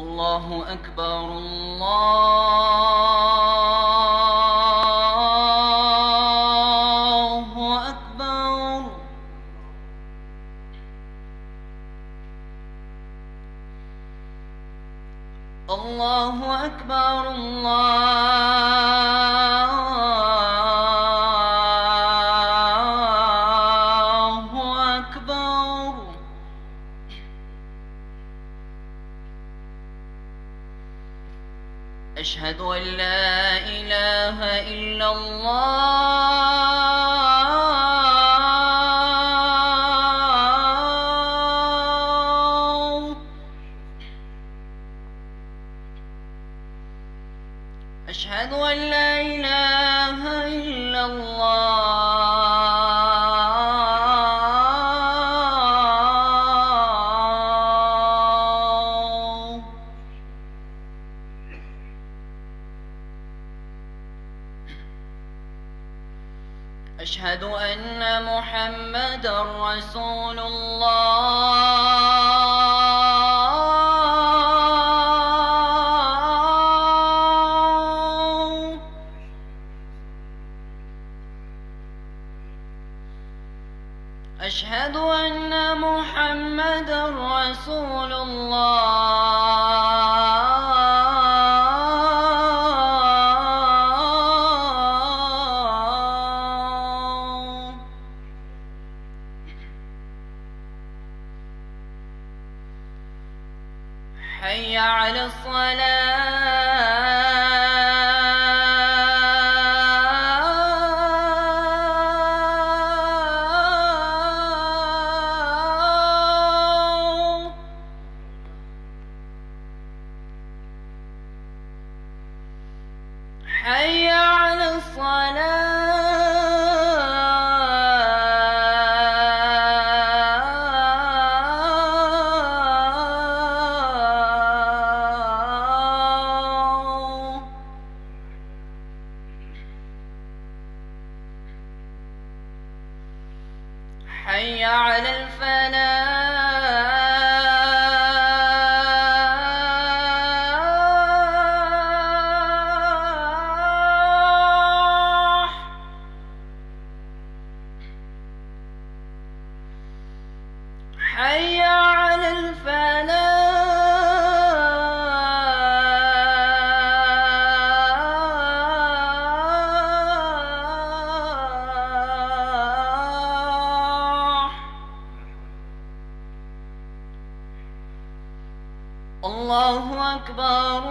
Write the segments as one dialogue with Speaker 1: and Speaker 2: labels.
Speaker 1: الله أكبر الله أكبر. الله أكبر الله أكبر. أشهد أن لا إله إلا الله. أشهد أن لا إله إلا الله. أشهد أن محمدًا رسول الله. أشهد أن محمدًا رسول الله. حي على الصلاة. حي على الصلاة. حي على الفلاح. حي على الفلاح. الله أكبر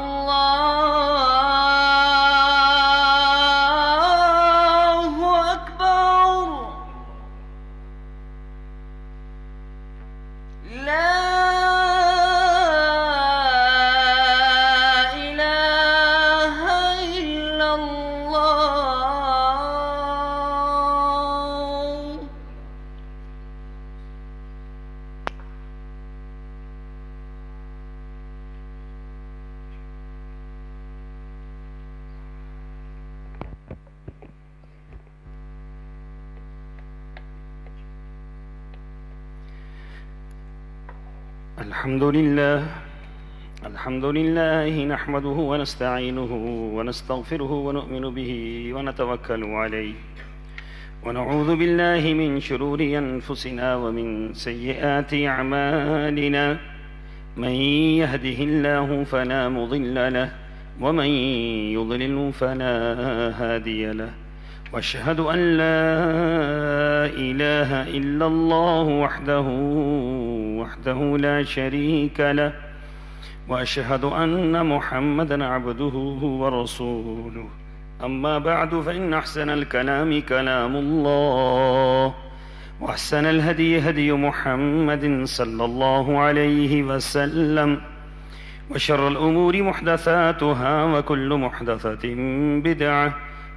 Speaker 1: الله أكبر. لا إله إلا الله.
Speaker 2: الحمد لله نحمده ونستعينه ونستغفره ونؤمن به ونتوكل عليه ونعوذ بالله من شرور أنفسنا ومن سيئات أعمالنا. من يهده الله فلا مضل له ومن يضلل فلا هادي له. واشهد أن لا إله إلا الله وحده لا شريك له. وأشهد أن محمدًا عبده ورسوله. أما بعد فإن أحسن الكلام كلام الله وأحسن الهدي هدي محمد صلى الله عليه وسلم. وشر الأمور محدثاتها وكل محدثة بدعة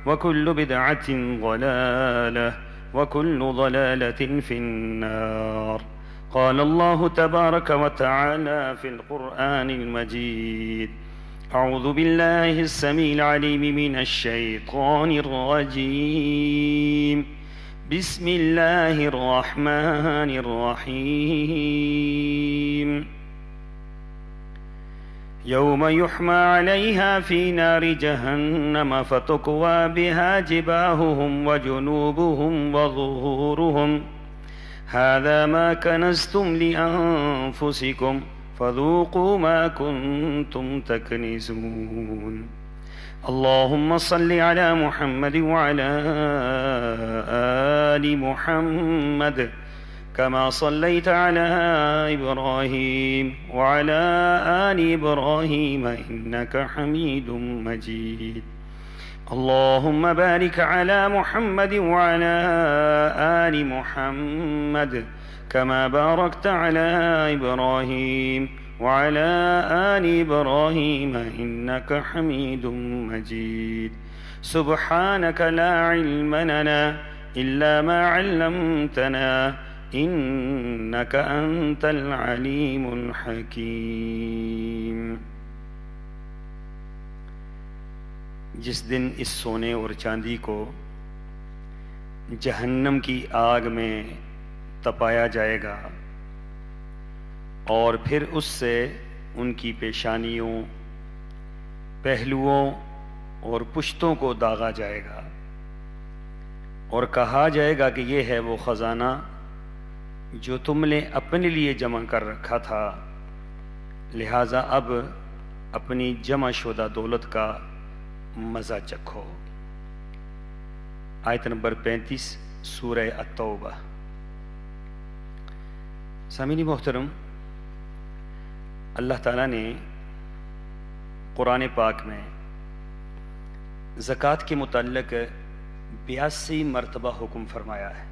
Speaker 2: وكل بدعة ضلالة وكل ضلالة في النار. قال الله تبارك وتعالى في القرآن المجيد: أعوذ بالله السميع العليم من الشيطان الرجيم. بسم الله الرحمن الرحيم. يوم يحمى عليها في نار جهنم فتكوى بها جباههم وجنوبهم وظهورهم هذا ما كنزتم لأنفسكم فذوقوا ما كنتم تكنزون اللهم صل على محمد وعلى آل محمد كما صليت على إبراهيم وعلى آل إبراهيم إنك حميد مجيد اللهم بارك على محمد وعلى آل محمد كما باركت على إبراهيم وعلى آل إبراهيم إنك حميد مجيد سبحانك لا علم لنا إلا ما علمتنا إنك أنت العليم الحكيم. جس دن اس سونے اور چاندی کو جہنم کی آگ میں تپایا جائے گا اور پھر اس سے ان کی پیشانیوں، پہلوؤں اور پشتوں کو داغا جائے گا اور کہا جائے گا کہ یہ ہے وہ خزانہ جو تم نے اپنے لیے جمع کر رکھا تھا، لہذا اب اپنی جمع شدہ دولت کا مزہ چکھو. آیت نمبر 35 سورہ التوبہ. سامعین محترم، اللہ تعالیٰ نے قرآن پاک میں زکوٰۃ کے متعلق 82 مرتبہ حکم فرمایا ہے.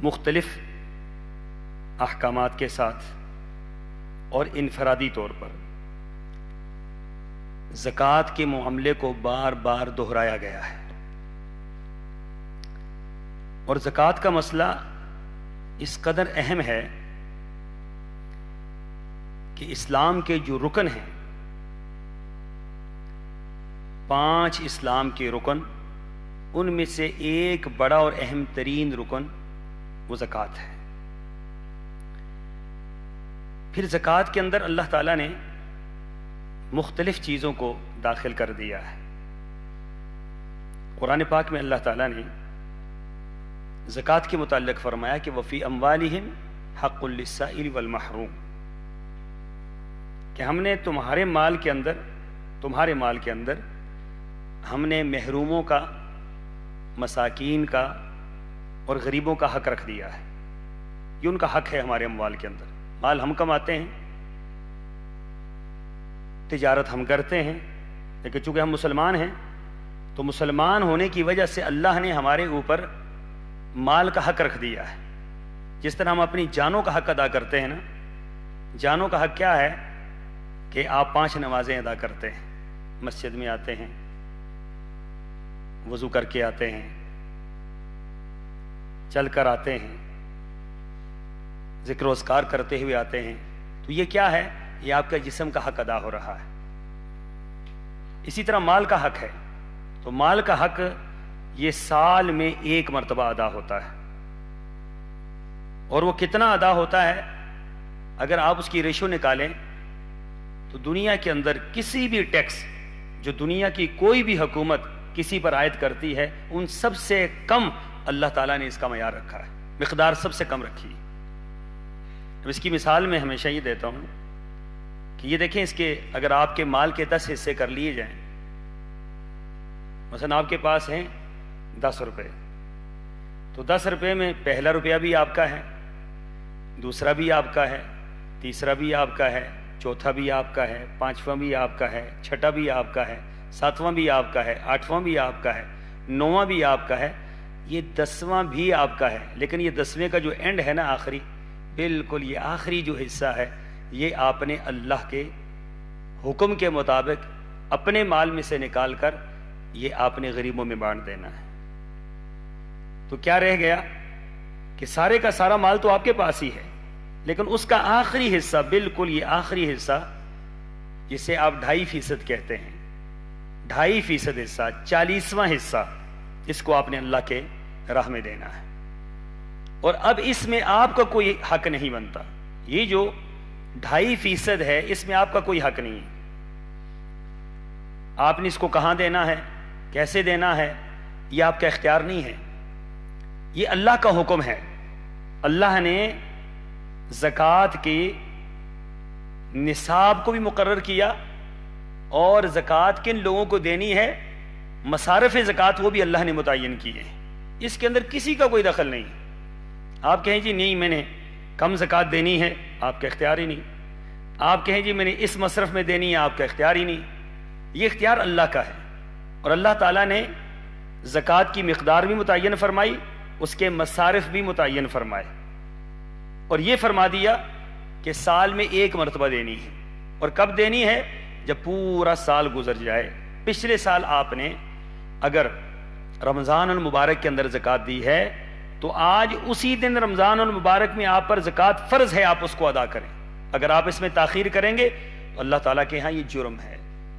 Speaker 2: مختلف احکامات کے ساتھ اور انفرادی طور پر زکوٰۃ کے معاملے کو بار بار دہرایا گیا ہے. اور زکوٰۃ کا مسئلہ اس قدر اہم ہے کہ اسلام کے جو رکن ہیں، 5 اسلام کے رکن، ان میں سے ایک بڑا اور اہم ترین رکن وہ زکوٰۃ ہے. پھر زکوٰۃ کے اندر اللہ تعالیٰ نے مختلف چیزوں کو داخل کر دیا ہے. قرآن پاک میں اللہ تعالیٰ نے زکوٰۃ کے متعلق فرمایا کہ وفی اموالہم حق للسائل والمحروم، کہ ہم نے تمہارے مال کے اندر ہم نے محروموں کا، مساکین کا اور غریبوں کا حق رکھ دیا ہے. یہ ان کا حق ہے ہمارے اموال کے اندر. مال ہم کماتے ہیں، تجارت ہم کرتے ہیں، لیکن چونکہ ہم مسلمان ہیں تو مسلمان ہونے کی وجہ سے اللہ نے ہمارے اوپر مال کا حق رکھ دیا ہے. جس طرح ہم اپنی جانوں کا حق ادا کرتے ہیں نا، جانوں کا حق کیا ہے کہ آپ 5 نمازیں ادا کرتے ہیں، مسجد میں آتے ہیں، وضو کر کے آتے ہیں، چل کر آتے ہیں، ذکر و اذکار کرتے ہوئے آتے ہیں، تو یہ کیا ہے؟ یہ آپ کا جسم کا حق ادا ہو رہا ہے. اسی طرح مال کا حق ہے، تو مال کا حق یہ سال میں 1 مرتبہ ادا ہوتا ہے. اور وہ کتنا ادا ہوتا ہے؟ اگر آپ اس کی ریشو نکالیں تو دنیا کے اندر کسی بھی ٹیکس جو دنیا کی کوئی بھی حکومت کسی پر عائد کرتی ہے، ان سب سے کم اللہ تعالیٰ نے اس کا معیار رکھا ہے، مقدار سب سے کم رکھی. اب اس کی مثال میں ہمیشہ یہ دیتا ہوں کہ یہ دیکھیں، اس کے اگر آپ کے مال کے 10 حصے کر لیے جائیں، مثلا آپ کے پاس ہیں 10 روپے، تو 10 روپے میں پہلا روپیہ بھی آپ کا ہے، دوسرا بھی آپ کا ہے، تیسرا بھی آپ کا ہے، چوتھا بھی آپ کا ہے، 5واں بھی آپ کا ہے، چھٹا بھی آپ کا ہے، 7واں بھی آپ کا ہے، 8واں بھی آپ کا ہے، 9واں بھی آپ کا ہے، یہ 10واں بھی آپ کا ہے. لیکن یہ 10ویں کا جو اینڈ ہے نا، آخری، بالکل یہ آخری جو حصہ ہے، یہ آپ نے اللہ کے حکم کے مطابق اپنے مال میں سے نکال کر یہ آپ نے غریبوں میں بانٹ دینا ہے. تو کیا رہ گیا کہ سارے کا سارا مال تو آپ کے پاس ہی ہے، لیکن اس کا آخری حصہ، بالکل یہ آخری حصہ، جسے آپ 2.5% کہتے ہیں، 2.5% حصہ، 40واں حصہ، اس کو آپ نے اللہ کے راہ میں دینا ہے. اور اب اس میں آپ کا کوئی حق نہیں بنتا. یہ جو 2.5% ہے، اس میں آپ کا کوئی حق نہیں ہے. آپ نے اس کو کہاں دینا ہے، کیسے دینا ہے، یہ آپ کا اختیار نہیں ہے، یہ اللہ کا حکم ہے. اللہ نے زکوٰۃ کی نصاب کو بھی مقرر کیا، اور زکوٰۃ کن لوگوں کو دینی ہے، مصارف زکوٰۃ وہ بھی اللہ نے متعین کیے ہیں. اس کے اندر کسی کا کوئی دخل نہیں. آپ کہیں جی نہیں میں نے کم زکوٰۃ دینی ہے، آپ کا اختیار ہی نہیں. آپ کہیں جی میں نے اس مصرف میں دینی ہے، آپ کا اختیار ہی نہیں. یہ اختیار اللہ کا ہے. اور اللہ تعالیٰ نے زکوٰۃ کی مقدار بھی متعین فرمائی، اس کے مصارف بھی متعین فرمائے، اور یہ فرما دیا کہ سال میں 1 مرتبہ دینی ہے. اور کب دینی ہے؟ جب پورا سال گزر جائے. پچھلے سال آپ نے اگر رمضان المبارک کے اندر زکوٰۃ دی ہے تو آج اسی دن رمضان المبارک میں آپ پر زکوٰۃ فرض ہے، آپ اس کو ادا کریں. اگر آپ اس میں تاخیر کریں گے تو اللہ تعالیٰ کے ہاں یہ جرم ہے،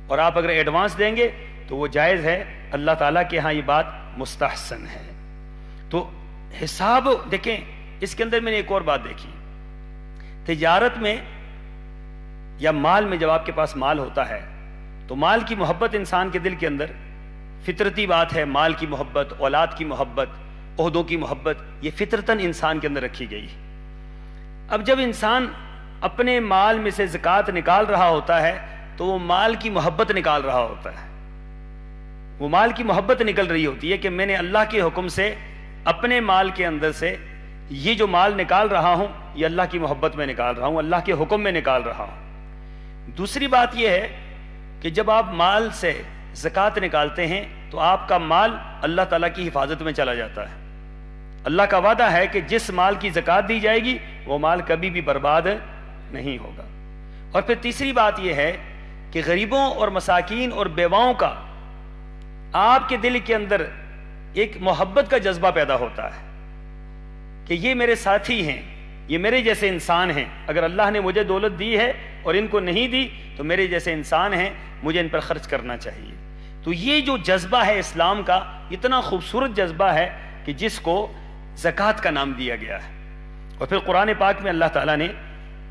Speaker 2: اور آپ اگر ایڈوانس دیں گے تو وہ جائز ہے. اللہ تعالیٰ کے ہاں یہ بات مستحسن ہے. تو حساب دیکھیں، اس کے اندر میں نے ایک اور بات دیکھی. تجارت میں یا مال میں جب آپ کے پاس مال ہوتا ہے تو مال کی محبت انسان کے دل کے اندر فطرتی بات ہے. مال کی محبت، اولاد کی محبت، عہدوں کی محبت، یہ فطرتاً انسان کے اندر رکھی گئی. اب جب انسان اپنے مال میں سے زکوٰۃ نکال رہا ہوتا ہے تو وہ مال کی محبت نکال رہا ہوتا ہے. وہ مال کی محبت نکل رہی ہوتی ہے کہ میں نے اللہ کے حکم سے اپنے مال کے اندر سے یہ جو مال نکال رہا ہوں یہ اللہ کی محبت میں نکال رہا ہوں، اللہ کے حکم میں نکال رہا ہوں. دوسری بات یہ ہے کہ جب آپ مال سے زکوٰۃ نکالتے ہیں تو آپ کا مال اللہ تعالیٰ کی حفاظت میں چلا جاتا ہے. اللہ کا وعدہ ہے کہ جس مال کی زکوٰۃ دی جائے گی وہ مال کبھی بھی برباد نہیں ہوگا. اور پھر تیسری بات یہ ہے کہ غریبوں اور مساکین اور بیواؤں کا آپ کے دل کے اندر ایک محبت کا جذبہ پیدا ہوتا ہے کہ یہ میرے ساتھی ہیں، یہ میرے جیسے انسان ہیں. اگر اللہ نے مجھے دولت دی ہے اور ان کو نہیں دی تو میرے جیسے انسان ہیں، مجھے ان پر خرچ کرنا چاہیے. تو یہ جو جذبہ ہے اسلام کا، اتنا خوبصورت جذبہ ہے کہ جس کو زکوٰۃ کا نام دیا گیا ہے. اور پھر قرآن پاک میں اللہ تعالیٰ نے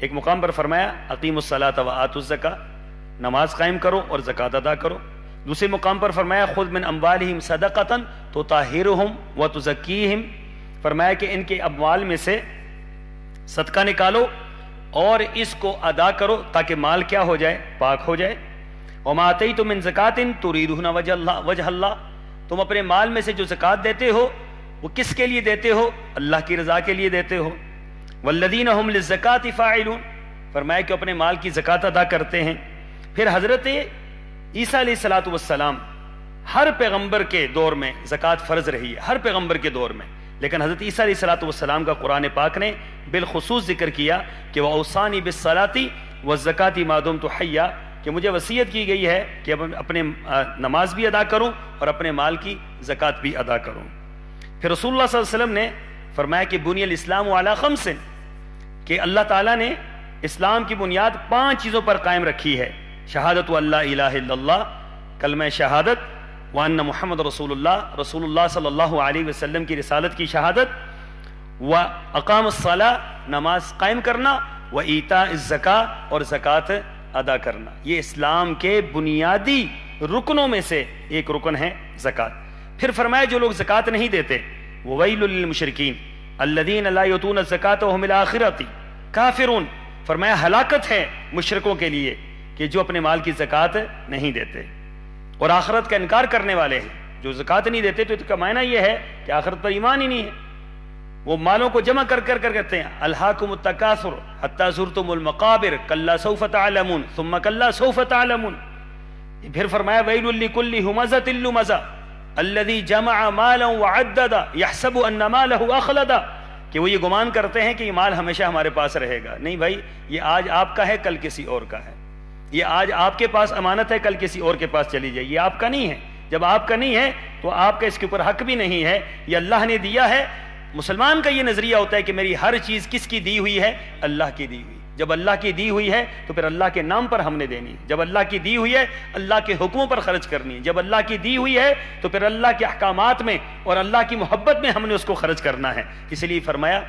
Speaker 2: ایک مقام پر فرمایا اقیموا الصلاۃ وآتوا الزکاۃ، نماز قائم کرو اور زکوٰۃ ادا کرو. دوسرے مقام پر فرمایا خذ من اموالہم صدقۃ تطہرہم وتزکیہم، فرمایا کہ ان کے اموال میں سے صدقہ نکالو اور اس کو ادا کرو تاکہ مال کیا ہو جائے، پاک ہو جائے. وما آتیتم من زکاۃ تریدون وجہ اللہ، تم اپنے مال میں سے جو زکوٰۃ دیتے ہو وہ کس کے لیے دیتے ہو؟ اللہ کی رضا کے لیے دیتے ہو. والذین هم للزکاۃ فاعلون، فرمایا کہ اپنے مال کی زکوٰۃ ادا کرتے ہیں. پھر حضرت عیسیٰ علیہ الصلوۃ والسلام، ہر پیغمبر کے دور میں زکوٰۃ فرض رہی ہے، ہر پیغمبر کے دور میں. لیکن حضرت عیسیٰ علیہ الصلوۃ والسلام کا قرآن پاک نے بالخصوص ذکر کیا کہ وَأَوْصَانِي بِالصَّلَاةِ وَالزَّكَاةِ مَا دُمْتُ حَيًّا، کہ مجھے وصیت کی گئی ہے کہ اپنے نماز بھی ادا کروں اور اپنے مال کی زکوٰۃ بھی ادا کروں. پھر رسول اللہ صلی اللہ علیہ وسلم نے فرمایا کہ بنی الاسلام علی خمس، کہ اللہ تعالیٰ نے اسلام کی بنیاد 5 چیزوں پر قائم رکھی ہے. شہادت اللہ الہ الا اللہ، کلمہ شہادت، وان محمد رسول اللہ، رسول اللہ صلی اللہ علیہ وسلم کی رسالت کی شہادت، و اقام الصلاۃ، نماز قائم کرنا، و ایتاء الزکاۃ، اور زکوٰۃ ادا کرنا. یہ اسلام کے بنیادی رکنوں میں سے ایک رکن ہے زکوٰۃ. پھر فرمایا جو لوگ زکوٰۃ نہیں دیتے وویل للمشرکین الذین لا یؤتون الزکاۃ وهم بالآخرۃ کافرون، فرمایا ہلاکت ہے مشرکوں کے لیے کہ جو اپنے مال کی زکوٰۃ نہیں دیتے اور آخرت کا انکار کرنے والے ہیں. جو زکوٰۃ نہیں دیتے تو اس کا معنی یہ ہے کہ آخرت پر ایمان ہی نہیں ہے. وہ مالوں کو جمع کر کہتے ہیں الہاکم التکاثر حتی زرتم المقابر کلا سوف تعلمون ثم کلا سوف تعلمون. پھر فرمایا ویل لکل ہمزۃ لمزہ الذی جمع مالا وعددا یحسب ان مالہ اخلدا، کہ وہ یہ گمان کرتے ہیں کہ یہ مال ہمیشہ ہمارے پاس رہے گا. نہیں بھائی، یہ آج آپ کا ہے کل کسی اور کا ہے. یہ آج آپ کے پاس امانت ہے کل کسی اور کے پاس چلی جائے. یہ آپ کا نہیں ہے. جب آپ کا نہیں ہے تو آپ کا اس کے اوپر حق بھی نہیں ہے. یہ اللہ نے دیا ہے. مسلمان کا یہ نظریہ ہوتا ہے کہ میری ہر چیز کس کی دی ہوئی ہے؟ اللہ کی دی ہوئی. جب اللہ کی دی ہوئی ہے تو پھر اللہ کے نام پر ہم نے دینی. جب اللہ کی دی ہوئی ہے اللہ کے حکموں پر خرچ کرنی. جب اللہ کی دی ہوئی ہے تو پھر اللہ کے احکامات میں اور اللہ کی محبت میں ہم نے اس کو خرچ کرنا ہے. اس لیے فرمایا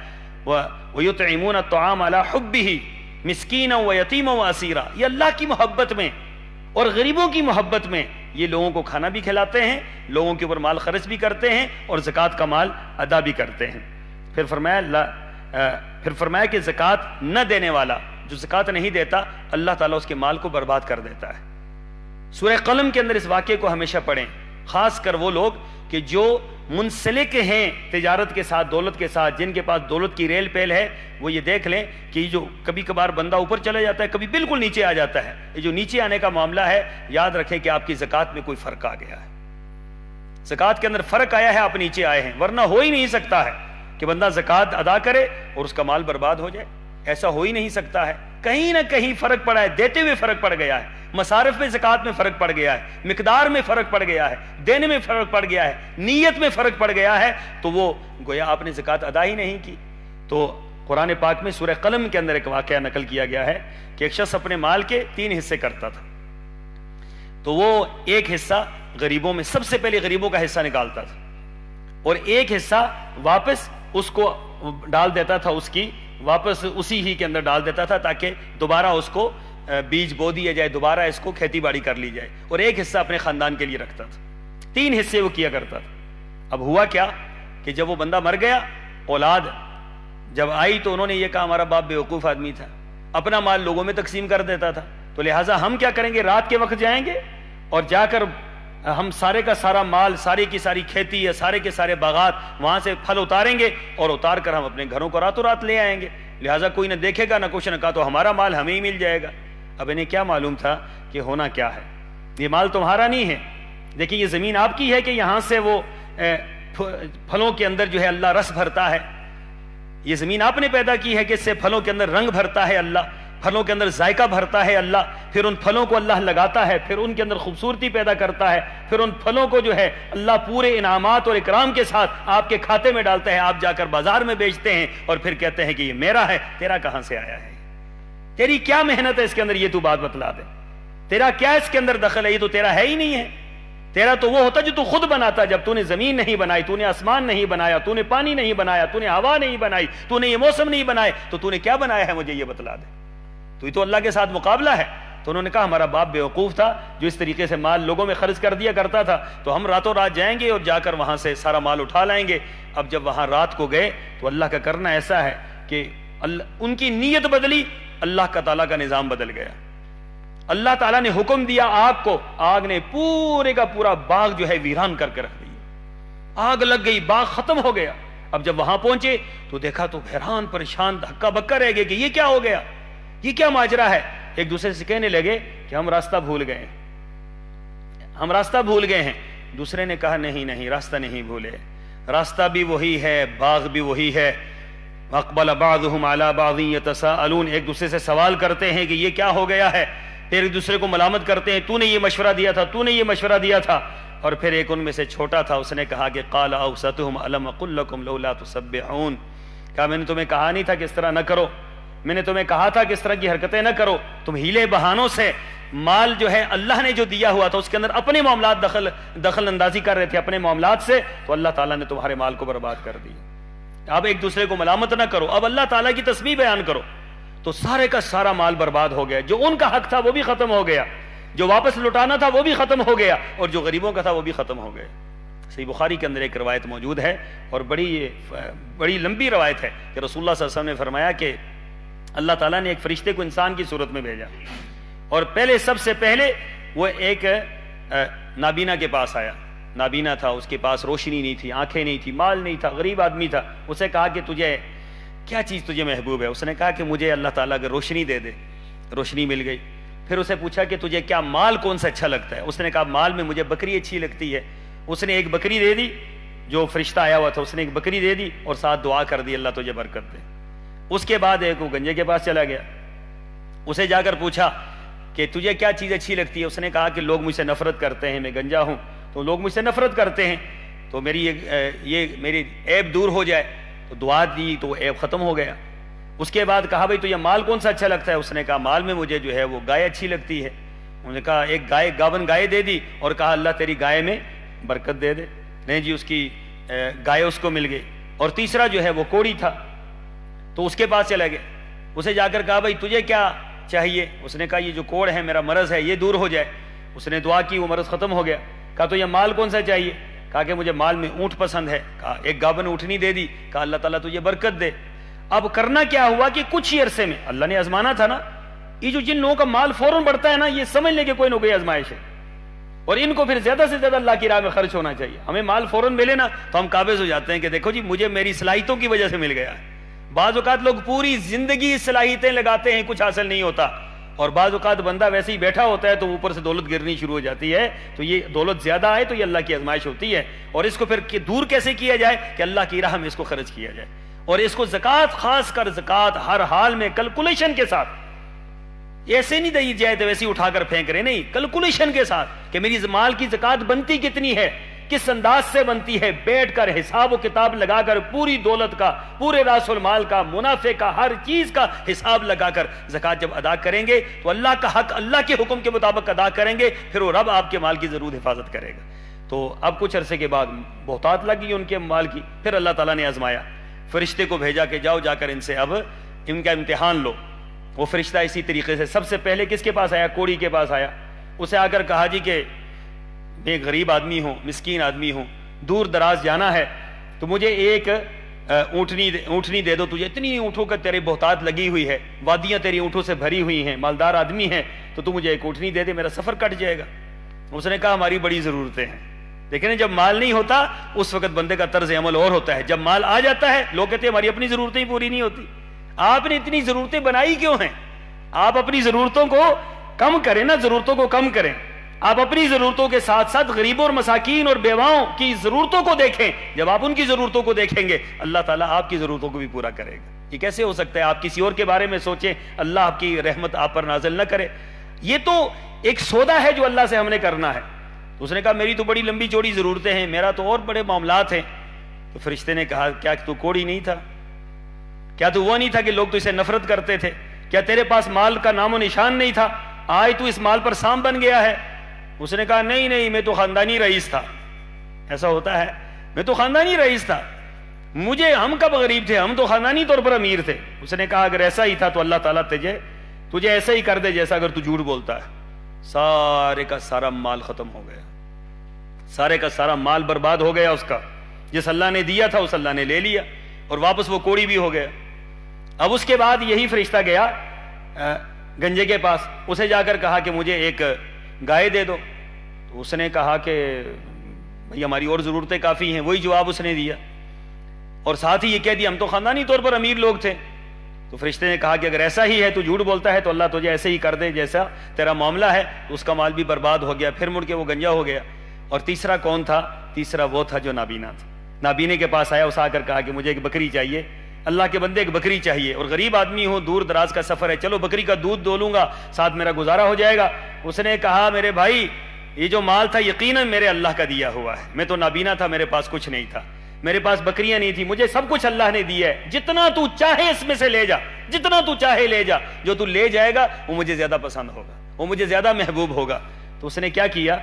Speaker 2: وَيُطْعِمُونَ الطَّعَامَ عَلَىٰ حُبِّهِ مسکینا و یتیما و اسیرا، یہ اللہ کی محبت میں اور غریبوں کی محبت میں یہ لوگوں کو کھانا بھی کھلاتے ہیں، لوگوں کے اوپر مال خرچ بھی کرتے ہیں اور زکوٰۃ کا مال ادا بھی کرتے ہیں۔ پھر فرمایا کہ زکوٰۃ نہ دینے والا، جو زکوٰۃ نہیں دیتا، اللہ تعالیٰ اس کے مال کو برباد کر دیتا ہے۔ سورہ قلم کے اندر اس واقعے کو ہمیشہ پڑھیں، خاص کر وہ لوگ کہ جو منسلک ہیں تجارت کے ساتھ، دولت کے ساتھ، جن کے پاس دولت کی ریل پیل ہے، وہ یہ دیکھ لیں کہ جو کبھی کبھار بندہ اوپر چلا جاتا ہے، کبھی بالکل نیچے آ جاتا ہے، یہ جو نیچے آنے کا معاملہ ہے، یاد رکھیں کہ آپ کی زکوٰۃ میں کوئی فرق آ گیا ہے، زکوٰۃ کے اندر فرق آیا ہے، آپ نیچے آئے ہیں، ورنہ ہو ہی نہیں سکتا ہے کہ بندہ زکوٰۃ ادا کرے اور اس کا مال برباد ہو جائے، ایسا ہو ہی نہیں سکتا ہے۔ کہیں نہ کہیں فرق پڑا ہے، دیتے ہوئے فرق پڑ گیا ہے، مصارف میں زکوٰۃ میں فرق پڑ گیا ہے، مقدار میں فرق پڑ گیا ہے، دینے میں فرق پڑ گیا ہے، نیت میں فرق پڑ گیا ہے، تو وہ گویا آپ نے زکوٰۃ ادا ہی نہیں کی۔ تو قرآن پاک میں سورہ قلم کے اندر ایک واقعہ نقل کیا گیا ہے کہ ایک شخص اپنے مال کے 3 حصے کرتا تھا، تو وہ ایک حصہ غریبوں میں، سب سے پہلے غریبوں کا حصہ نکالتا تھا، اور ایک حصہ واپس اس کو ڈال دیتا تھا، اس کی واپس اسی ہی کے اندر ڈال دیتا تھا تاکہ دوبارہ اس کو بیج بو دیا جائے، دوبارہ اس کو کھیتی باڑی کر لی جائے، اور ایک حصہ اپنے خاندان کے لیے رکھتا تھا۔ 3 حصے وہ کیا کرتا تھا۔ اب ہوا کیا کہ جب وہ بندہ مر گیا، اولاد جب آئی تو انہوں نے یہ کہا ہمارا باپ بیوقوف آدمی تھا، اپنا مال لوگوں میں تقسیم کر دیتا تھا، تو لہٰذا ہم کیا کریں گے، رات کے وقت جائیں گے اور جا کر ہم سارے کا سارا مال، ساری کی ساری کھیتی یا سارے کے سارے باغات، وہاں سے پھل اتاریں گے اور اتار کر ہم اپنے گھروں کو راتوں رات لے آئیں گے، لہٰذا کوئی نہ دیکھے گا نہ کچھ نہ کہا، تو ہمارا مال ہمیں ہی مل جائے گا۔ اب انہیں کیا معلوم تھا کہ ہونا کیا ہے، یہ مال تمہارا نہیں ہے، دیکھیں یہ زمین آپ کی ہے کہ یہاں سے وہ پھلوں کے اندر جو ہے اللہ رس بھرتا ہے، یہ زمین آپ نے پیدا کی ہے کہ اس سے پھلوں کے اندر رنگ بھرتا ہے اللہ، پھلوں کے اندر ذائقہ بھرتا ہے اللہ، پھر ان پھلوں کو اللہ لگاتا ہے، پھر ان کے اندر خوبصورتی پیدا کرتا ہے، پھر ان پھلوں کو جو ہے اللہ پورے انعامات اور اکرام کے ساتھ آپ کے کھاتے میں ڈالتا ہے، آپ جا کر بازار میں بیچتے ہیں اور پھر کہتے ہیں کہ یہ میرا ہے، تیرا کہاں سے آیا ہے، تیری کیا محنت ہے اس کے اندر، یہ تو بات بتلا دے، تیرا کیا اس کے اندر دخل ہے، یہ تو تیرا ہے ہی نہیں ہے، تیرا تو وہ ہوتا جو تو خود بناتا، جب تو نے زمین نہیں بنائی، تو نے آسمان نہیں بنایا، تو نے پانی نہیں بنایا، تو نے ہوا نہیں بنائی، تو نے یہ موسم نہیں بنائے، تو نے کیا بنایا ہے، مجھے یہ بتلا دے، تو یہ تو اللہ کے ساتھ مقابلہ ہے۔ تو انہوں نے کہا ہمارا باپ بیوقوف تھا جو اس طریقے سے مال لوگوں میں خرچ کر دیا کرتا تھا، تو ہم راتوں رات جائیں گے اور جا کر وہاں سے سارا مال اٹھا لائیں گے۔ اب جب وہاں رات کو گئے تو اللہ کا کرنا ایسا ہے کہ ان کی نیت بدلی، اللہ کا تعالیٰ کا نظام بدل گیا، اللہ تعالیٰ نے حکم دیا آگ کو، آگ نے پورے کا پورا باغ جو ہے ویران کر کے رکھ دیا، آگ لگ گئی، باغ ختم ہو گیا۔ اب جب وہاں پہنچے تو دیکھا تو حیران پریشان ہکا بکا رہ گئے کہ یہ کیا ہو گیا، یہ کیا ماجرا ہے۔ ایک دوسرے سے کہنے لگے کہ ہم راستہ بھول گئے، ہم راستہ بھول گئے ہیں۔ دوسرے نے کہا نہیں نہیں، راستہ نہیں بھولے، راستہ بھی وہی ہے، باغ بھی وہی ہے۔ اقبل بعضهم على بعض يتساءلون، ایک دوسرے سے سوال کرتے ہیں کہ یہ کیا ہو گیا ہے، پھر ایک دوسرے کو ملامت کرتے ہیں، تو نے یہ مشورہ دیا تھا، تو نے یہ مشورہ دیا تھا۔ اور پھر ایک ان میں سے چھوٹا تھا، اس نے کہا کہ قال اوسطهم الم اقل لكم لولا تسبحون، کہا میں نے تمہیں کہا نہیں تھا کہ اس طرح نہ کرو، میں نے تمہیں کہا تھا کہ اس طرح کی حرکتیں نہ کرو، تم ہیلے بہانوں سے مال جو ہے اللہ نے جو دیا ہوا تھا اس کے اندر اپنے معاملات دخل اندازی کر رہے تھے اپنے معاملات سے، تو اللہ تعالیٰ نے تمہارے مال کو برباد کر دی۔ اب ایک دوسرے کو ملامت نہ کرو، اب اللہ تعالیٰ کی تسبیح بیان کرو۔ تو سارے کا سارا مال برباد ہو گیا، جو ان کا حق تھا وہ بھی ختم ہو گیا، جو واپس لٹانا تھا وہ بھی ختم ہو گیا، اور جو غریبوں کا تھا وہ بھی ختم ہو گیا۔ صحیح بخاری کے اندر ایک روایت موجود ہے اور بڑی لمبی روایت ہے کہ رسول اللہ صلی اللہ علیہ وسلم نے فرمایا کہ اللہ تعالیٰ نے ایک فرشتے کو انسان کی صورت میں بھیجا، اور سب سے پہلے وہ ایک نابینا کے پاس آیا، نابینا تھا، اس کے پاس روشنی نہیں تھی، آنکھیں نہیں تھی، مال نہیں تھا، غریب آدمی تھا۔ اسے کہا کہ تجھے کیا چیز تجھے محبوب ہے؟ اس نے کہا کہ مجھے اللہ تعالیٰ اگر روشنی دے دے۔ روشنی مل گئی۔ پھر اسے پوچھا کہ تجھے کیا مال کون سا اچھا لگتا ہے؟ اس نے کہا مال میں مجھے بکری اچھی لگتی ہے۔ اس نے ایک بکری دے دی، جو فرشتہ آیا ہوا تھا اس نے ایک بکری دے دی اور ساتھ دعا کر دی اللہ تجھے برکت دے۔ اس کے بعد ایک وہ گنجے کے پاس چلا گیا، اسے جا کر پوچھا کہ تجھے کیا چیز اچھی لگتی ہے؟ اس نے کہا کہ لوگ مجھ سے نفرت کرتے ہیں، میں گنجا ہوں تو لوگ مجھ سے نفرت کرتے ہیں، تو میری عیب دور ہو جائے، تو دعا دی تو وہ عیب ختم ہو گیا۔ اس کے بعد کہا بھائی تجھے مال کون سا اچھا لگتا ہے؟ اس نے کہا مال میں مجھے جو ہے وہ گائے اچھی لگتی ہے۔ انہوں نے کہا ایک گاون گائے دے دی اور کہا اللہ تیری گائے میں برکت دے دے۔ نہیں جی، اس کی گائے اس کو مل گئی۔ اور تیسرا جو ہے وہ کوڑی تھا، تو اس کے پاس چلے گئے۔ اسے جا کر کہا بھائی تجھے کیا چاہیے؟ اس نے کہا یہ جو کوڑ ہے، میرا مرض ہے، یہ دور ہو جائے۔ اس نے دعا کی، وہ مرض ختم ہو گیا۔ کہا تو یہ مال کون سا چاہیے؟ کہا کہ مجھے مال میں اونٹ پسند ہے۔ کہا ایک گابن اونٹنی دے دی۔ کہا اللہ تعالیٰ تجھے برکت دے۔ اب کرنا کیا ہوا کہ کچھ ہی عرصے میں اللہ نے آزمانا تھا نا، یہ جو جن لوگوں کا مال فوراً بڑھتا ہے نا، یہ سمجھ لیں کہ کوئی نہ کوئی آزمائش ہے، اور ان کو پھر زیادہ سے زیادہ اللہ کی راہ میں خرچ ہونا چاہیے۔ ہمیں مال فوراً ملے نا تو ہم قابض ہو جاتے ہیں کہ دیکھو جی مجھے میری صلاحیتوں کی وجہ سے مل گیا ہے۔ بعض اوقات لوگ پوری زندگی صلاحیتیں لگاتے ہیں، کچھ حاصل نہیں ہوتا، اور بعض اوقات بندہ ویسے ہی بیٹھا ہوتا ہے تو اوپر سے دولت گرنی شروع ہو جاتی ہے۔ تو یہ دولت زیادہ آئے تو یہ اللہ کی آزمائش ہوتی ہے، اور اس کو پھر دور کیسے کیا جائے کہ اللہ کی راہ میں اس کو خرچ کیا جائے، اور اس کو زکوٰۃ، خاص کر زکوٰۃ ہر حال میں کیلکولیشن کے ساتھ، ایسے نہیں دی جائے تو ویسے اٹھا کر پھینک رہے، نہیں، کیلکولیشن کے ساتھ کہ میری مال کی زکوٰۃ بنتی کتنی ہے، کس انداز سے بنتی ہے، بیٹھ کر حساب و کتاب لگا کر پوری دولت کا، پورے راس المال کا، منافع کا، ہر چیز کا حساب لگا کر زکوٰۃ جب ادا کریں گے تو اللہ کا حق اللہ کے حکم کے مطابق ادا کریں گے، پھر وہ رب آپ کے مال کی ضرور حفاظت کرے گا۔ تو اب کچھ عرصے کے بعد بہتات لگی ان کے مال کی، پھر اللہ تعالیٰ نے آزمایا، فرشتے کو بھیجا کہ جاؤ جا کر ان سے اب ان کا امتحان لو۔ وہ فرشتہ اسی طریقے سے سب سے پہلے کس کے پاس آیا؟ کوڑی کے پاس آیا۔ اسے آ کر کہا جی کہ میں غریب آدمی ہوں، مسکین آدمی ہوں، دور دراز جانا ہے، تو مجھے ایک اونٹنی دے دو، تجھے اتنی اونٹوں کا تیرے بہتات لگی ہوئی ہے، وادیاں تیری اونٹوں سے بھری ہوئی ہیں، مالدار آدمی ہیں، تو تو مجھے ایک اونٹنی دے دے، میرا سفر کٹ جائے گا۔ اس نے کہا ہماری بڑی ضرورتیں ہیں۔ لیکن جب مال نہیں ہوتا اس وقت بندے کا طرز عمل اور ہوتا ہے، جب مال آ جاتا ہے لوگ کہتے ہیں ہماری اپنی ضرورتیں ہی پوری نہیں ہوتی۔ آپ نے اتنی ضرورتیں بنائی کیوں ہیں؟ آپ اپنی ضرورتوں کو کم کریں نا، ضرورتوں کو کم کریں۔ آپ اپنی ضرورتوں کے ساتھ ساتھ غریبوں اور مساکین اور بیواؤں کی ضرورتوں کو دیکھیں۔ جب آپ ان کی ضرورتوں کو دیکھیں گے اللہ تعالیٰ آپ کی ضرورتوں کو بھی پورا کرے گا۔ یہ کیسے ہو سکتا ہے؟ آپ کسی اور کے بارے میں سوچیں، اللہ آپ کی رحمت آپ پر نازل نہ کرے۔ یہ تو ایک سودا ہے جو اللہ سے ہم نے کرنا ہے۔ اس نے کہا میری تو بڑی لمبی چوڑی ضرورتیں ہیں، میرا تو اور بڑے معاملات ہیں۔ تو فرشتے نے کہا کیا تو کوڑی نہیں تھا؟ کیا تو وہ نہیں تھا کہ لوگ تو اسے نفرت کرتے تھے؟ کیا تیرے پاس مال کا نام و نشان نہیں تھا؟ آج تو اس مال پر سام بن گیا ہے۔ اس نے کہا نہیں، میں تو خاندانی رئیس تھا۔ ایسا ہوتا ہے؟ میں تو خاندانی رئیس تھا، ہم کب غریب تھے، ہم تو خاندانی طور پر امیر تھے۔ اس نے کہا اگر ایسا ہی تھا تو اللہ تعالیٰ تجھے ایسا ہی کر دے جیسا اگر تو جھوٹ بولتا ہے۔ سارے کا سارا مال ختم ہو گیا، سارے کا سارا مال برباد ہو گیا اس کا، جس اللہ نے دیا تھا اس اللہ نے لے لیا، اور واپس وہ کوڑی بھی ہو گیا۔ اب اس کے بعد یہی فرشتہ گیا گنجے کے پاس، اسے جا کر کہا کہ مجھے ایک گائے دے دو۔ تو اس نے کہا کہ بھئی ہماری اور ضرورتیں کافی ہیں، وہی جواب اس نے دیا، اور ساتھ ہی یہ کہہ دیا ہم تو خاندانی طور پر امیر لوگ تھے۔ تو فرشتے نے کہا کہ اگر ایسا ہی ہے تو جھوٹ بولتا ہے تو اللہ تجھے ایسے ہی کر دے جیسا تیرا معاملہ ہے۔ تو اس کا مال بھی برباد ہو گیا، پھر مڑ کے وہ گنجا ہو گیا۔ اور تیسرا کون تھا؟ تیسرا وہ تھا جو نابینا تھا۔ نابینے کے پاس آیا، اس آ کر کہا کہ مجھے ایک بکری چاہیے، اللہ کے بندے ایک بکری چاہیے، اور غریب آدمی ہوں، دور دراز کا سفر ہے، چلو بکری کا دودھ دو لوں گا، ساتھ میرا گزارا ہو جائے گا۔ اس نے کہا میرے بھائی یہ جو مال تھا یقیناً میرے اللہ کا دیا ہوا ہے، میں تو نابینا تھا، میرے پاس کچھ نہیں تھا، میرے پاس بکریاں نہیں تھی، مجھے سب کچھ اللہ نے دیا ہے، جتنا تو چاہے اس میں سے لے جا، جتنا تو چاہے لے جا، جو تو لے جائے گا وہ مجھے زیادہ پسند ہوگا، وہ مجھے زیادہ محبوب ہوگا۔ تو اس نے کیا کیا؟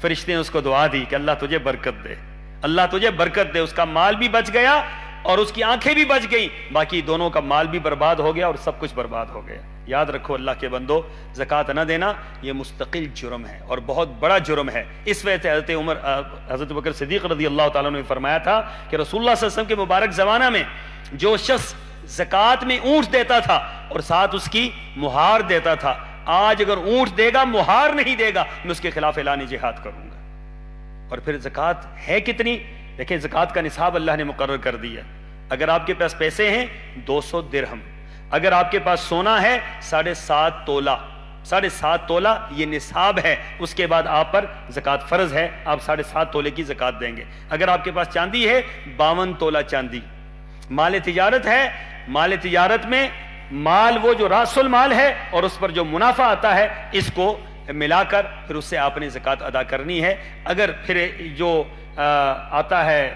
Speaker 2: فرشتے نے اس کو دعا دی کہ اللہ تجھے برکت دے، اللہ تجھے برکت دے۔ اس کا مال بھی بچ گیا اور اس کی آنکھیں بھی بچ گئیں، باقی دونوں کا مال بھی برباد ہو گیا اور سب کچھ برباد ہو گیا۔ یاد رکھو اللہ کے بندو، زکوٰۃ نہ دینا یہ مستقل جرم ہے اور بہت بڑا جرم ہے۔ اس وجہ سے حضرت بکر صدیق رضی اللہ تعالیٰ نے فرمایا تھا کہ رسول اللہ صلی اللہ علیہ وسلم کے مبارک زمانہ میں جو شخص زکوٰۃ میں اونٹ دیتا تھا اور ساتھ اس کی مہار دیتا تھا، آج اگر اونٹ دے گا مہار نہیں دے گا میں اس کے خلاف اعلان جہاد کروں گا۔ اور پھر زکوٰۃ ہے کتنی؟ دیکھیں زکوٰۃ کا نصاب اللہ نے مقرر کر دیا۔ اگر آپ کے پاس پیسے ہیں 200 درہم، اگر آپ کے پاس سونا ہے 7.5 تولہ، 7.5 تولہ یہ نصاب ہے، اس کے بعد آپ پر زکوٰۃ فرض ہے، آپ 7.5 تولے کی زکوٰۃ دیں گے۔ اگر آپ کے پاس چاندی ہے 52 تولہ چاندی۔ مال تجارت ہے، مال تجارت میں مال وہ جو راس المال ہے اور اس پر جو منافع آتا ہے اس کو ملا کر پھر اس سے آپ نے زکوٰۃ ادا کرنی ہے۔ اگر پھر جو آتا ہے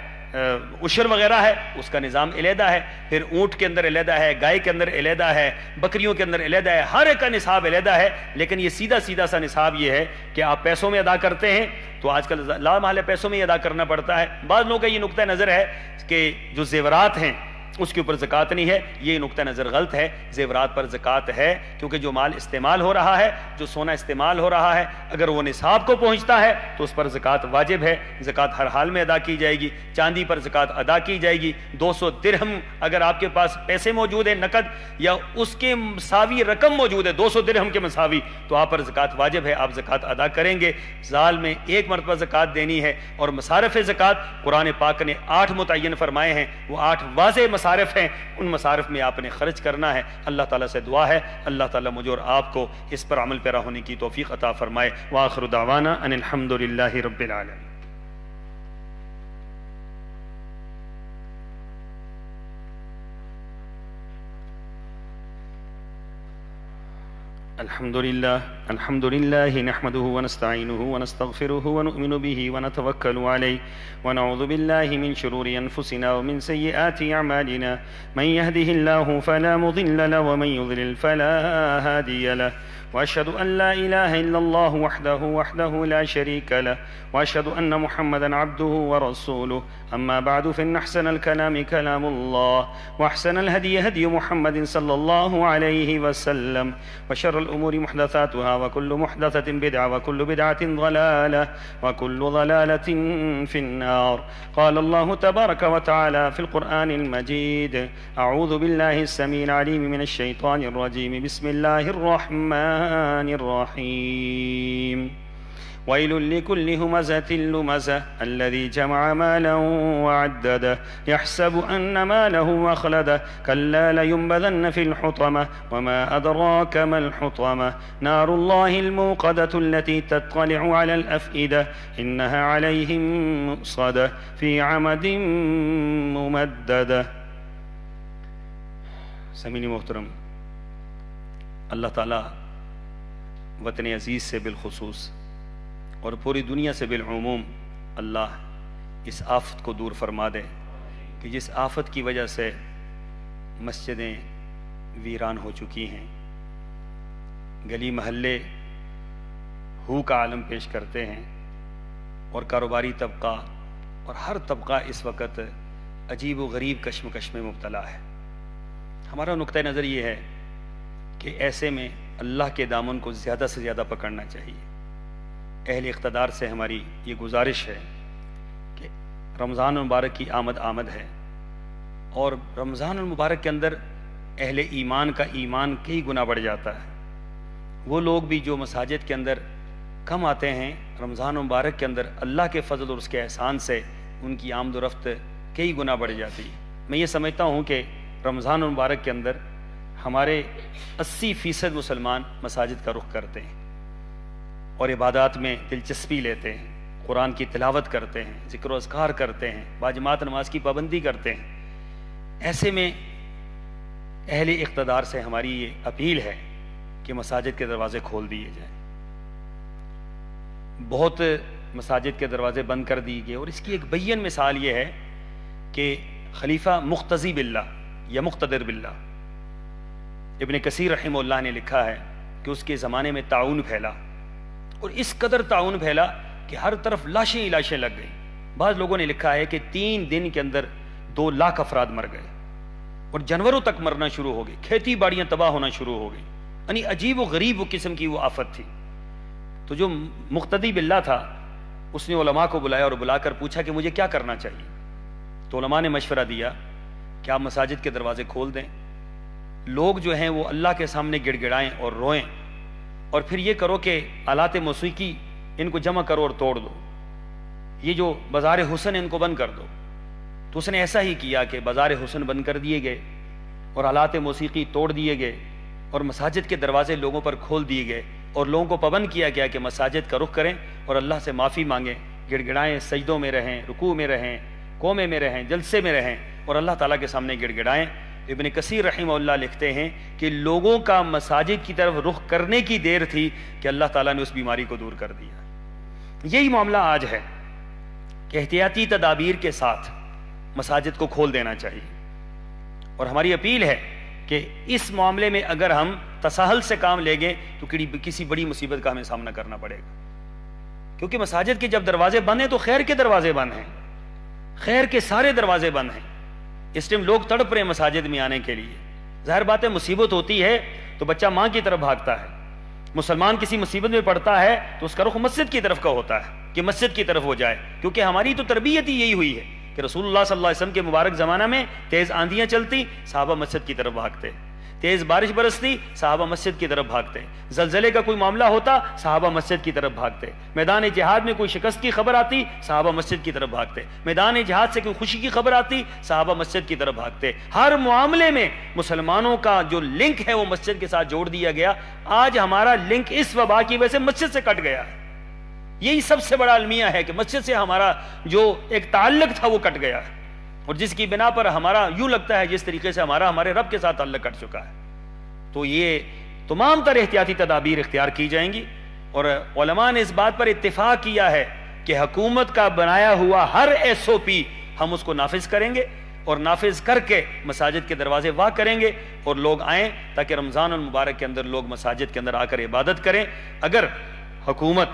Speaker 2: عشر وغیرہ ہے اس کا نظام علیحدہ ہے، پھر اونٹ کے اندر علیحدہ ہے، گائے کے اندر علیحدہ ہے، بکریوں کے اندر علیحدہ ہے، ہر ایک کا نصاب علیحدہ ہے۔ لیکن یہ سیدھا سا نصاب یہ ہے کہ آپ پیسوں میں ادا کرتے ہیں تو آج کل لا محالہ پیسوں میں ہی ادا کرنا پڑتا ہے۔ بعض لوگوں کا یہ نقطہ نظر ہے کہ جو زیورات ہیں اس کے اوپر زکوٰۃ نہیں ہے. یہ نقطہ نظر غلط ہے. زیورات پر زکوٰۃ ہے کیونکہ جو مال استعمال ہو رہا ہے، جو سونا استعمال ہو رہا ہے، اگر وہ نصاب کو پہنچتا ہے تو اس پر زکوٰۃ واجب ہے. زکوٰۃ ہر حال میں ادا کی جائے گی. چاندی پر زکوٰۃ ادا کی جائے گی. 200 درہم اگر آپ کے پاس پیسے موجود ہیں نقد یا اس کے مساوی رقم موجود ہے 200 درہم کے مساوی، تو آپ پر زکوٰۃ واجب ہے، آپ زکوٰۃ ادا کریں گے. سال میں ایک مرتبہ زکوٰۃ دینی ہے. اور مصارف زکوٰۃ قرآن پاک نے 8 متعین فرمائے ہیں، وہ 8 واضح مصارف ہیں. ان مصارف میں آپ نے خرچ کرنا ہے. اللہ تعالیٰ سے دعا ہے اللہ تعالیٰ مجھے اور آپ کو اس پر عمل پیرا ہونے کی توفیق عطا فرمائے. وآخر دعوانا ان الحمد للہ رب العالمین. الحمد لله نحمده ونستعينه ونستغفره ونؤمن به ونتوكل عليه ونعوذ بالله من شرور أنفسنا ومن سيئات أعمالنا. من يهده الله فلا مضل له ومن يضلل فلا هادي له. وأشهد أن لا إله إلا الله وحده لا شريك له وأشهد أن محمدا عبده ورسوله. أما بعد فإن أحسن الكلام كلام الله وأحسن الهدي هدي محمد صلى الله عليه وسلم وشر الأمور محدثاتها وكل محدثة بدعة وكل بدعة ضلالة وكل ضلالة في النار. قال الله تبارك وتعالى في القرآن المجيد: أعوذ بالله السميع العليم من الشيطان الرجيم. بسم الله الرحمن الرحيم. ويل لكل همزة لمزة الذي جمع مالا وعدده يحسب أن ماله أخلده كلا لينبذن في الحطمة وما أدراك ما الحطمة نار الله الموقدة التي تطلع على الأفئدة إنها عليهم مؤصدة في عمد ممددة. سامعین محترم، اللہ تعالیٰ وطن عزیز سے بالخصوص اور پوری دنیا سے بالعموم اللہ اس آفت کو دور فرما دے کہ جس آفت کی وجہ سے مسجدیں ویران ہو چکی ہیں، گلی محلے ہو کا عالم پیش کرتے ہیں، اور کاروباری طبقہ اور ہر طبقہ اس وقت عجیب و غریب کشمکش میں مبتلا ہے. ہمارا نقطہ نظر یہ ہے کہ ایسے میں اللہ کے دامن کو زیادہ سے زیادہ پکڑنا چاہیے. اہل اقتدار سے ہماری یہ گزارش ہے کہ رمضان المبارک کی آمد ہے، اور رمضان المبارک کے اندر اہل ایمان کا ایمان کئی گنا بڑھ جاتا ہے. وہ لوگ بھی جو مساجد کے اندر کم آتے ہیں، رمضان المبارک کے اندر اللہ کے فضل اور اس کے احسان سے ان کی آمد و رفت کئی گنا بڑھ جاتی ہے. میں یہ سمجھتا ہوں کہ رمضان المبارک کے اندر ہمارے 80% مسلمان مساجد کا رخ کرتے ہیں اور عبادات میں دلچسپی لیتے ہیں، قرآن کی تلاوت کرتے ہیں، ذکر و اذکار کرتے ہیں، باجماعت نماز کی پابندی کرتے ہیں. ایسے میں اہل اقتدار سے ہماری یہ اپیل ہے کہ مساجد کے دروازے کھول دیے جائیں. بہت مساجد کے دروازے بند کر دیے گئے، اور اس کی ایک بین مثال یہ ہے کہ خلیفہ مقتضی باللہ یا مقتدر باللہ ابن کثیر رحمہ اللہ نے لکھا ہے کہ اس کے زمانے میں طاعون پھیلا، اور اس قدر طاعون پھیلا کہ ہر طرف لاشیں لاشیں لگ گئیں. بعض لوگوں نے لکھا ہے کہ 3 دن کے اندر 2 لاکھ افراد مر گئے، اور جانوروں تک مرنا شروع ہو گئی، کھیتی باڑیاں تباہ ہونا شروع ہو گئی. یعنی عجیب و غریب قسم کی وہ آفت تھی. تو جو مقتدی باللہ تھا اس نے علماء کو بلایا اور بلا کر پوچھا کہ مجھے کیا کرنا چاہیے. تو علماء نے مشورہ دیا کہ آپ مساجد کے دروازے کھول دیں، لوگ جو ہیں وہ اللہ کے سامنے گڑ گڑائیں اور روئیں، اور پھر یہ کرو کہ آلات موسیقی ان کو جمع کرو اور توڑ دو، یہ جو بازار حسن ان کو بند کر دو. تو اس نے ایسا ہی کیا کہ بازار حسن بند کر دیے گئے اور آلات موسیقی توڑ دیے گئے، اور مساجد کے دروازے لوگوں پر کھول دیے گئے، اور لوگوں کو پابند کیا گیا کہ مساجد کا رخ کریں اور اللہ سے معافی مانگیں، گڑ گڑائیں، سجدوں میں رہیں، رکوع میں رہیں، قومے میں رہیں، جلسے میں رہیں، اور اللہ تعالیٰ کے سامنے گڑ گڑائیں. ابن کثیر رحمہ اللہ لکھتے ہیں کہ لوگوں کا مساجد کی طرف رخ کرنے کی دیر تھی کہ اللہ تعالیٰ نے اس بیماری کو دور کر دیا. یہی معاملہ آج ہے کہ احتیاطی تدابیر کے ساتھ مساجد کو کھول دینا چاہیے، اور ہماری اپیل ہے کہ اس معاملے میں اگر ہم تساہل سے کام لیں گے تو کسی بڑی مصیبت کا ہمیں سامنا کرنا پڑے گا. کیونکہ مساجد کے جب دروازے بند ہیں تو خیر کے دروازے بند ہیں، خیر کے سارے دروازے بند ہیں. اس ٹائم لوگ تڑپ رہے ہیں مساجد میں آنے کے لیے. ظاہر بات ہے مصیبت ہوتی ہے تو بچہ ماں کی طرف بھاگتا ہے. مسلمان کسی مصیبت میں پڑتا ہے تو اس کا رخ مسجد کی طرف کا ہوتا ہے کہ مسجد کی طرف ہو جائے, کیونکہ ہماری تو تربیت ہی یہی ہوئی ہے کہ رسول اللہ صلی اللہ علیہ وسلم کے مبارک زمانہ میں تیز آندیاں چلتی, صحابہ مسجد کی طرف بھاگتے. تیز بارش برستی, صحابہ مسجد کی طرف بھاگتے. زلزلے کا کوئی معاملہ ہوتا, صحابہ مسجد کی طرف بھاگتے. میدان جہاد میں کوئی شکست کی خبر آتی, صحابہ مسجد کی طرف بھاگتے. میدان جہاد سے کوئی خوشی کی خبر آتی, صحابہ مسجد کی طرف بھاگتے. ہر معاملے میں مسلمانوں کا جو لنک ہے وہ مسجد کے ساتھ جوڑ دیا گیا. آج ہمارا لنک اس وبا کی وجہ سے مسجد سے کٹ گیا. یہی سب سے بڑا المیہ ہے کہ مسجد سے ہمارا جو ایک تعلق تھا وہ کٹ گیا, اور جس کی بنا پر ہمارا یوں لگتا ہے جس طریقے سے ہمارے رب کے ساتھ تعلق کٹ چکا ہے. تو یہ تمام تر احتیاطی تدابیر اختیار کی جائیں گی, اور علماء نے اس بات پر اتفاق کیا ہے کہ حکومت کا بنایا ہوا ہر SOP ہم اس کو نافذ کریں گے, اور نافذ کر کے مساجد کے دروازے وا کریں گے اور لوگ آئیں تاکہ رمضان المبارک کے اندر لوگ مساجد کے اندر آ کر عبادت کریں. اگر حکومت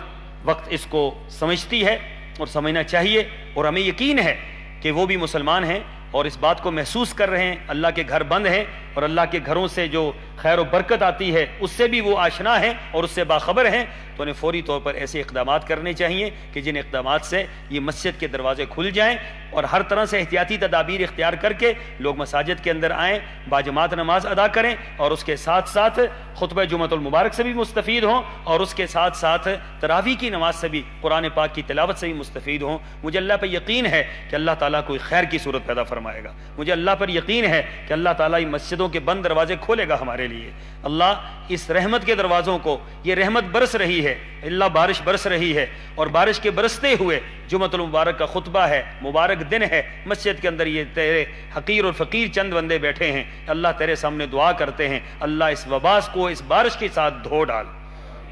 Speaker 2: وقت اس کو سمجھتی ہے اور سمجھنا چاہیے, اور ہمیں یقین ہے کہ وہ بھی مسلمان ہیں اور اس بات کو محسوس کر رہے ہیں, اللہ کے گھر بند ہیں اور اللہ کے گھروں سے جو خیر و برکت آتی ہے اس سے بھی وہ آشنا ہیں اور اس سے باخبر ہیں, تو انہیں فوری طور پر ایسے اقدامات کرنے چاہیے کہ جن اقدامات سے یہ مسجد کے دروازے کھل جائیں, اور ہر طرح سے احتیاطی تدابیر اختیار کر کے لوگ مساجد کے اندر آئیں, باجماعت نماز ادا کریں, اور اس کے ساتھ ساتھ خطبہ جمعۃ المبارک سے بھی مستفید ہوں, اور اس کے ساتھ ساتھ تراویح کی نماز سے بھی, قرآن پاک کی تلاوت سے بھی مستفید ہوں. مجھے اللہ پر یقین ہے کہ اللہ تعالیٰ کوئی خیر کی صورت پیدا فرمائے گا. مجھے اللہ پر یقین ہے کہ اللہ تعالیٰ یہ مسجدوں کے بند دروازے کھولے گا ہمارے لیے. اللہ اس رحمت کے دروازوں کو, یہ رحمت برس رہی ہے, اللہ بارش برس رہی ہے, اور بارش کے برستے ہوئے جمعۃ المبارک کا خطبہ ہے, مبارک دن ہے, مسجد کے اندر یہ تیرے حقیر اور فقیر چند بندے بیٹھے ہیں, اللہ تیرے سامنے دعا کرتے ہیں, اللہ اس وباس کو اس بارش کے ساتھ دھو ڈال.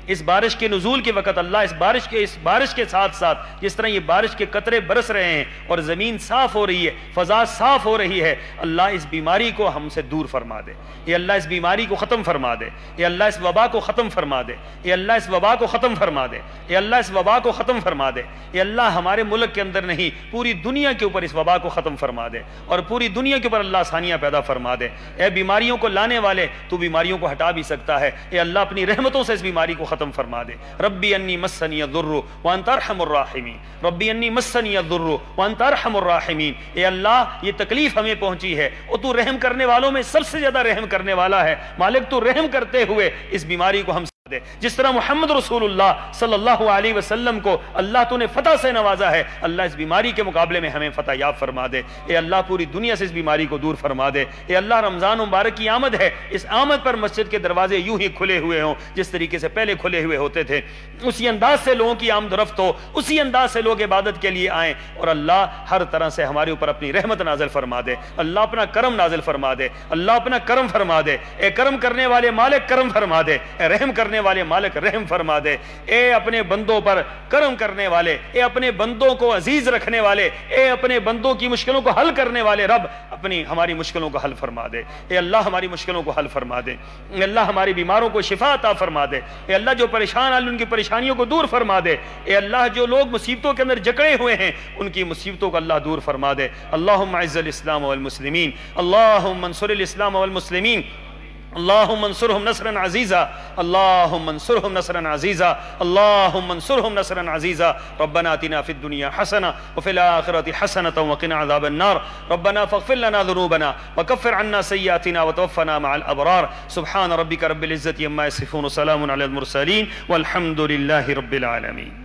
Speaker 2: اس بارش کے نزول کے وقت اللہ اس بارش کے ساتھ ساتھ جس طرح یہ بارش کے قطرے برس رہے ہیں اور زمین صاف ہو رہی ہے, فضا صاف ہو رہی ہے, اللہ اس بیماری کو ہم سے دور فرما دے. یہ اللہ اس بیماری کو ختم فرما دے. یہ اللہ اس وبا کو ختم فرما دے. یہ اللہ اس وبا کو ختم فرما دے. یہ اللہ اس وبا کو ختم فرما دے. یہ اللہ ہمارے ملک کے اندر نہیں پوری دنیا کے اوپر اس وبا کو ختم فرما دے, اور پوری دنیا کے اوپر اللہ آسانیاں پیدا فرما دے. اے بیماریوں کو لانے والے, تو بیماریوں کو ہٹا بھی سکتا ہے. اے اللہ اپنی رحمتوں سے اس بیماری کو ختم فرما دے. ربی انی مسنی الضر وانت ارحم الراحمین. ربی انی مسنی الضر وانت ارحم الراحمین. اے اللہ یہ تکلیف ہمیں پہنچی ہے, اور تو رحم کرنے والوں میں سب سے زیادہ رحم کرنے والا ہے. مالک تو رحم کرتے ہوئے اس بیماری کو ہم دے. جس طرح محمد رسول اللہ صلی اللہ علیہ وسلم کو اللہ تو نے فتح سے نوازا ہے, اللہ اس بیماری کے مقابلے میں ہمیں فتح یاب فرما دے. اے اللہ پوری دنیا سے اس بیماری کو دور فرما دے. اے اللہ رمضان مبارک کی آمد ہے, اس آمد پر مسجد کے دروازے یوں ہی کھلے ہوئے ہوں جس طریقے سے پہلے کھلے ہوئے ہوتے تھے. اسی انداز سے لوگوں کی آمد و رفت ہو, اسی انداز سے لوگ عبادت کے لیے آئیں, اور اللہ ہر طرح سے ہمارے اوپر اپنی رحمت نازل فرما دے. اللہ اپنا کرم نازل فرما دے. اللہ اپنا کرم فرما دے. اے کرم کرنے والے مالک کرم فرما دے. اے رحم کرنے والے مالک رحم فرما دے. اے اپنے بندوں پر کرم کرنے والے, اے اپنے بندوں کو عزیز رکھنے والے, اے اپنے بندوں کی مشکلوں کو حل کرنے والے رب, اپنی ہماری مشکلوں کو حل فرما دے. اے اللہ ہماری مشکلوں کو حل فرما دے. اے اللہ ہماری بیماروں کو شفا عطا فرما دے. اے اللہ جو پریشان ہیں ان کی پریشانیوں کو دور فرما دے. اے اللہ جو لوگ مصیبتوں کے اندر جکڑے ہوئے ہیں ان کی مصیبتوں کو اللہ دور فرما دے. اللہم اعز الاسلام والمسلمین, اللہم انصر الاسلام والمسلمین, اللهم انصرهم نصرا عزيزا, اللهم انصرهم نصرا عزيزا, اللهم انصرهم نصرا عزيزا. ربنا آتنا في الدنيا حسنة وفي الآخرة حسنة وقنا عذاب النار. ربنا فاغفر لنا ذنوبنا وكفر عنا سيئاتنا وتوفنا مع الأبرار. سبحان ربك رب العزة عما يصفون وسلام على المرسلين والحمد لله رب العالمين.